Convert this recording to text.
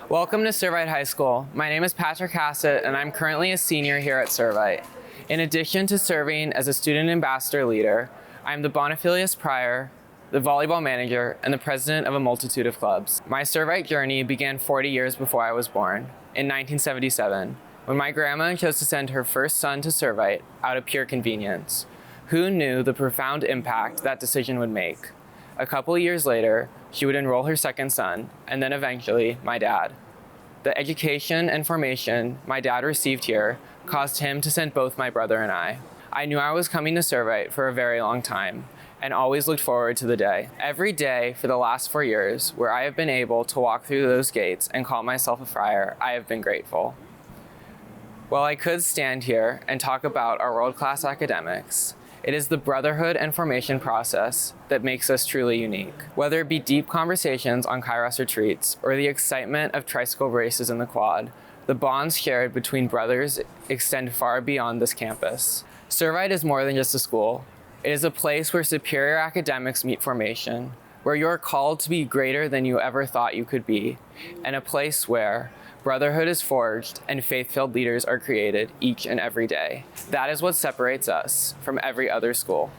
Welcome to Servite High School. My name is Patrick Hassett, and I'm currently a senior here at Servite. In addition to serving as a student ambassador leader, I'm the Bonifacius Prior, the volleyball manager, and the president of a multitude of clubs. My Servite journey began 40 years before I was born, in 1977, when my grandma chose to send her first son to Servite out of pure convenience. Who knew the profound impact that decision would make? A couple years later, she would enroll her second son, and then eventually, my dad. The education and formation my dad received here caused him to send both my brother and I. I knew I was coming to Servite for a very long time, and always looked forward to the day. Every day for the last 4 years, where I have been able to walk through those gates and call myself a friar, I have been grateful. While I could stand here and talk about our world-class academics, it is the brotherhood and formation process that makes us truly unique. Whether it be deep conversations on Kairos retreats or the excitement of tricycle races in the quad, the bonds shared between brothers extend far beyond this campus. Servite is more than just a school. It is a place where superior academics meet formation, where you are called to be greater than you ever thought you could be, and a place where brotherhood is forged and faith-filled leaders are created each and every day. That is what separates us from every other school.